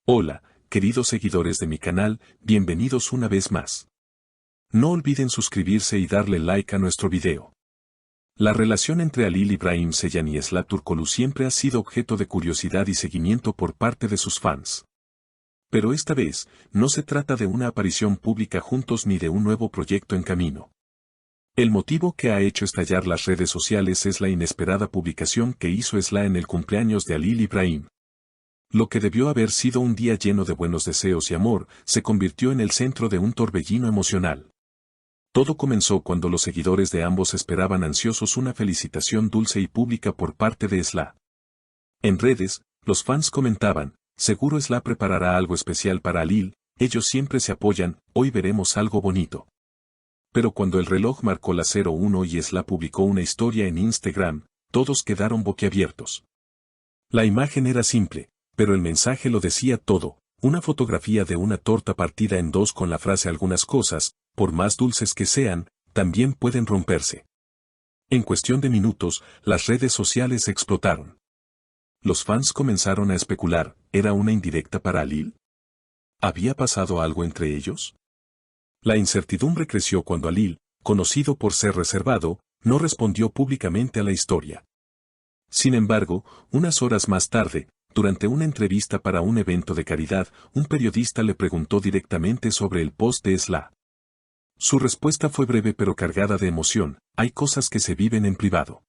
Hola, queridos seguidores de mi canal, bienvenidos una vez más. No olviden suscribirse y darle like a nuestro video. La relación entre Halil Ibrahim Ceyhan y Esla Turkoglu siempre ha sido objeto de curiosidad y seguimiento por parte de sus fans. Pero esta vez, no se trata de una aparición pública juntos ni de un nuevo proyecto en camino. El motivo que ha hecho estallar las redes sociales es la inesperada publicación que hizo Esla en el cumpleaños de Halil Ibrahim. Lo que debió haber sido un día lleno de buenos deseos y amor, se convirtió en el centro de un torbellino emocional. Todo comenzó cuando los seguidores de ambos esperaban ansiosos una felicitación dulce y pública por parte de Esla. En redes, los fans comentaban, seguro Esla preparará algo especial para Halil, ellos siempre se apoyan, hoy veremos algo bonito. Pero cuando el reloj marcó las 01 y Esla publicó una historia en Instagram, todos quedaron boquiabiertos. La imagen era simple, pero el mensaje lo decía todo, una fotografía de una torta partida en dos con la frase algunas cosas, por más dulces que sean, también pueden romperse. En cuestión de minutos, las redes sociales explotaron. Los fans comenzaron a especular, ¿era una indirecta para Halil? ¿Había pasado algo entre ellos? La incertidumbre creció cuando Halil, conocido por ser reservado, no respondió públicamente a la historia. Sin embargo, unas horas más tarde, durante una entrevista para un evento de caridad, un periodista le preguntó directamente sobre el post de Esla. Su respuesta fue breve pero cargada de emoción, hay cosas que se viven en privado.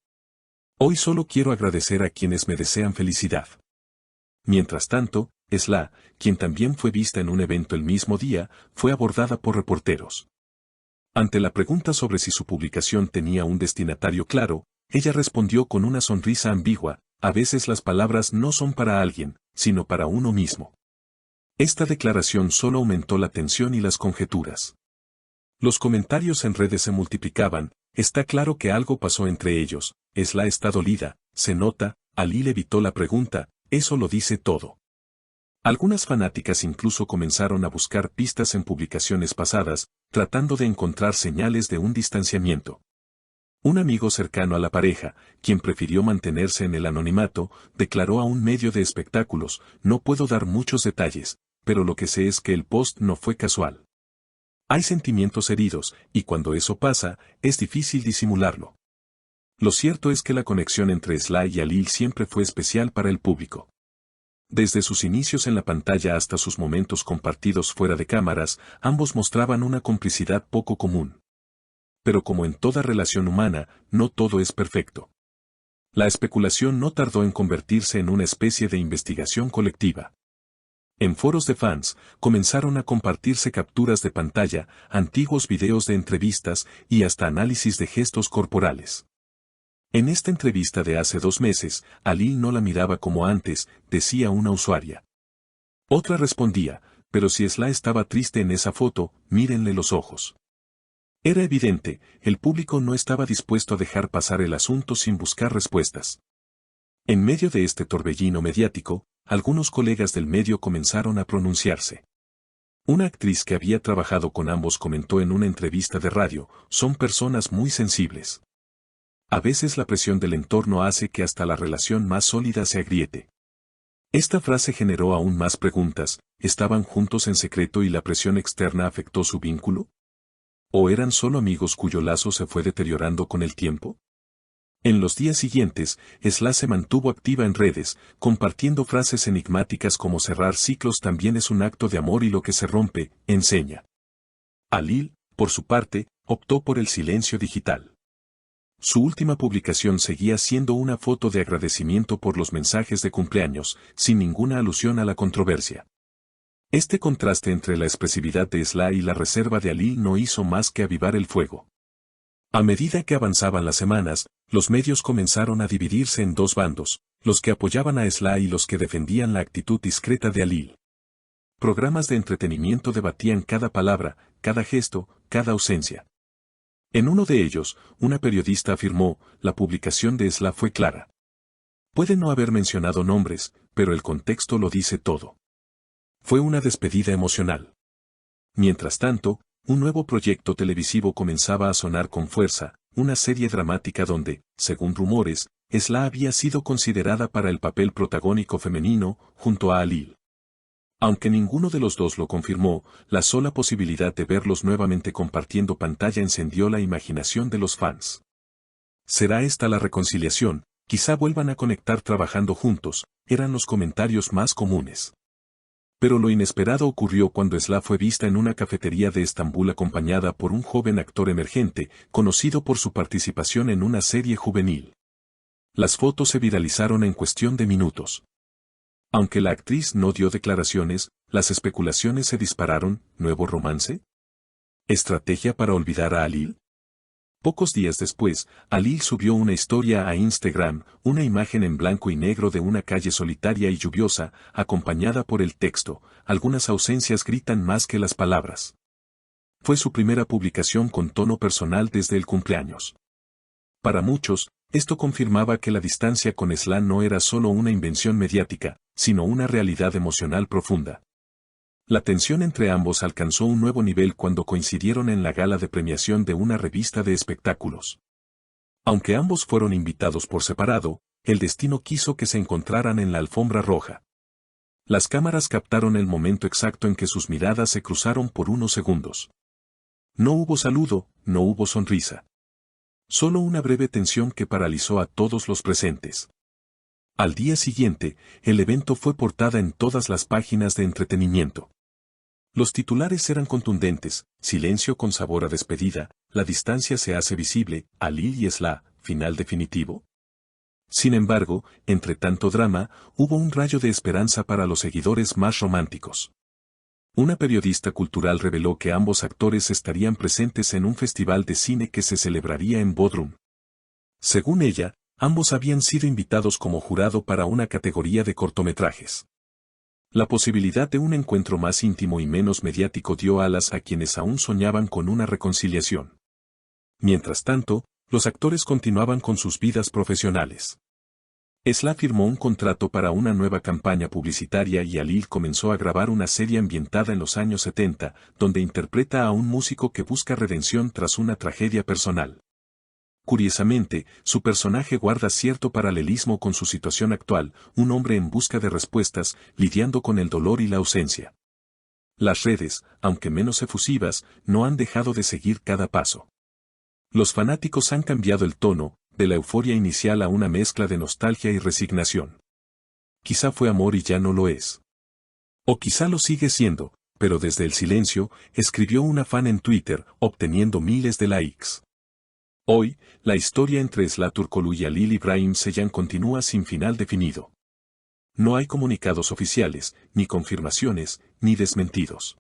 Hoy solo quiero agradecer a quienes me desean felicidad. Mientras tanto, Esla, quien también fue vista en un evento el mismo día, fue abordada por reporteros. Ante la pregunta sobre si su publicación tenía un destinatario claro, ella respondió con una sonrisa ambigua, a veces las palabras no son para alguien, sino para uno mismo. Esta declaración solo aumentó la tensión y las conjeturas. Los comentarios en redes se multiplicaban, está claro que algo pasó entre ellos, Esla está dolida, se nota, Halil evitó la pregunta, eso lo dice todo. Algunas fanáticas incluso comenzaron a buscar pistas en publicaciones pasadas, tratando de encontrar señales de un distanciamiento. Un amigo cercano a la pareja, quien prefirió mantenerse en el anonimato, declaró a un medio de espectáculos, no puedo dar muchos detalles, pero lo que sé es que el post no fue casual. Hay sentimientos heridos, y cuando eso pasa, es difícil disimularlo. Lo cierto es que la conexión entre Esla y Halil siempre fue especial para el público. Desde sus inicios en la pantalla hasta sus momentos compartidos fuera de cámaras, ambos mostraban una complicidad poco común. Pero como en toda relación humana, no todo es perfecto. La especulación no tardó en convertirse en una especie de investigación colectiva. En foros de fans, comenzaron a compartirse capturas de pantalla, antiguos videos de entrevistas y hasta análisis de gestos corporales. En esta entrevista de hace 2 meses, Halil no la miraba como antes, decía una usuaria. Otra respondía, pero si Esla estaba triste en esa foto, mírenle los ojos. Era evidente, el público no estaba dispuesto a dejar pasar el asunto sin buscar respuestas. En medio de este torbellino mediático, algunos colegas del medio comenzaron a pronunciarse. Una actriz que había trabajado con ambos comentó en una entrevista de radio, son personas muy sensibles. A veces la presión del entorno hace que hasta la relación más sólida se agriete. Esta frase generó aún más preguntas, ¿estaban juntos en secreto y la presión externa afectó su vínculo? ¿O eran solo amigos cuyo lazo se fue deteriorando con el tiempo? En los días siguientes, Esla se mantuvo activa en redes, compartiendo frases enigmáticas como cerrar ciclos también es un acto de amor y lo que se rompe, enseña. Halil, por su parte, optó por el silencio digital. Su última publicación seguía siendo una foto de agradecimiento por los mensajes de cumpleaños, sin ninguna alusión a la controversia. Este contraste entre la expresividad de Esla y la reserva de Halil no hizo más que avivar el fuego. A medida que avanzaban las semanas, los medios comenzaron a dividirse en dos bandos, los que apoyaban a Esla y los que defendían la actitud discreta de Halil. Programas de entretenimiento debatían cada palabra, cada gesto, cada ausencia. En uno de ellos, una periodista afirmó, la publicación de Esla fue clara. Puede no haber mencionado nombres, pero el contexto lo dice todo. Fue una despedida emocional. Mientras tanto, un nuevo proyecto televisivo comenzaba a sonar con fuerza, una serie dramática donde, según rumores, Esla había sido considerada para el papel protagónico femenino, junto a Halil. Aunque ninguno de los dos lo confirmó, la sola posibilidad de verlos nuevamente compartiendo pantalla encendió la imaginación de los fans. ¿Será esta la reconciliación? Quizá vuelvan a conectar trabajando juntos, eran los comentarios más comunes. Pero lo inesperado ocurrió cuando Esla fue vista en una cafetería de Estambul acompañada por un joven actor emergente, conocido por su participación en una serie juvenil. Las fotos se viralizaron en cuestión de minutos. Aunque la actriz no dio declaraciones, las especulaciones se dispararon. ¿Nuevo romance? ¿Estrategia para olvidar a Halil? Pocos días después, Halil subió una historia a Instagram, una imagen en blanco y negro de una calle solitaria y lluviosa, acompañada por el texto: algunas ausencias gritan más que las palabras. Fue su primera publicación con tono personal desde el cumpleaños. Para muchos, esto confirmaba que la distancia con Esla no era solo una invención mediática, sino una realidad emocional profunda. La tensión entre ambos alcanzó un nuevo nivel cuando coincidieron en la gala de premiación de una revista de espectáculos. Aunque ambos fueron invitados por separado, el destino quiso que se encontraran en la alfombra roja. Las cámaras captaron el momento exacto en que sus miradas se cruzaron por unos segundos. No hubo saludo, no hubo sonrisa. Solo una breve tensión que paralizó a todos los presentes. Al día siguiente, el evento fue portada en todas las páginas de entretenimiento. Los titulares eran contundentes: silencio con sabor a despedida, la distancia se hace visible, Halil y Esla, final definitivo. Sin embargo, entre tanto drama, hubo un rayo de esperanza para los seguidores más románticos. Una periodista cultural reveló que ambos actores estarían presentes en un festival de cine que se celebraría en Bodrum. Según ella, ambos habían sido invitados como jurado para una categoría de cortometrajes. La posibilidad de un encuentro más íntimo y menos mediático dio alas a quienes aún soñaban con una reconciliación. Mientras tanto, los actores continuaban con sus vidas profesionales. Esla firmó un contrato para una nueva campaña publicitaria y Halil comenzó a grabar una serie ambientada en los años 70, donde interpreta a un músico que busca redención tras una tragedia personal. Curiosamente, su personaje guarda cierto paralelismo con su situación actual: un hombre en busca de respuestas, lidiando con el dolor y la ausencia. Las redes, aunque menos efusivas, no han dejado de seguir cada paso. Los fanáticos han cambiado el tono, de la euforia inicial a una mezcla de nostalgia y resignación. Quizá fue amor y ya no lo es. O quizá lo sigue siendo, pero desde el silencio, escribió una fan en Twitter, obteniendo miles de likes. Hoy, la historia entre Esla Turkoglu y Halil İbrahim Ceylan continúa sin final definido. No hay comunicados oficiales, ni confirmaciones, ni desmentidos.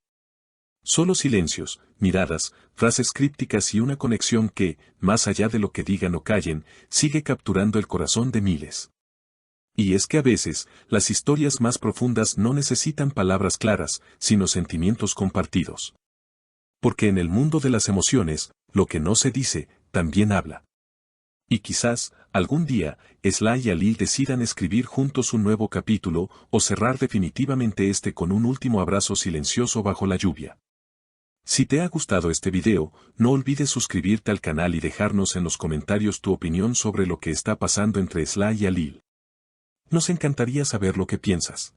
Solo silencios, miradas, frases crípticas y una conexión que, más allá de lo que digan o callen, sigue capturando el corazón de miles. Y es que a veces, las historias más profundas no necesitan palabras claras, sino sentimientos compartidos. Porque en el mundo de las emociones, lo que no se dice, también habla. Y quizás, algún día, Esla y Halil decidan escribir juntos un nuevo capítulo, o cerrar definitivamente este con un último abrazo silencioso bajo la lluvia. Si te ha gustado este video, no olvides suscribirte al canal y dejarnos en los comentarios tu opinión sobre lo que está pasando entre Esla y Halil. Nos encantaría saber lo que piensas.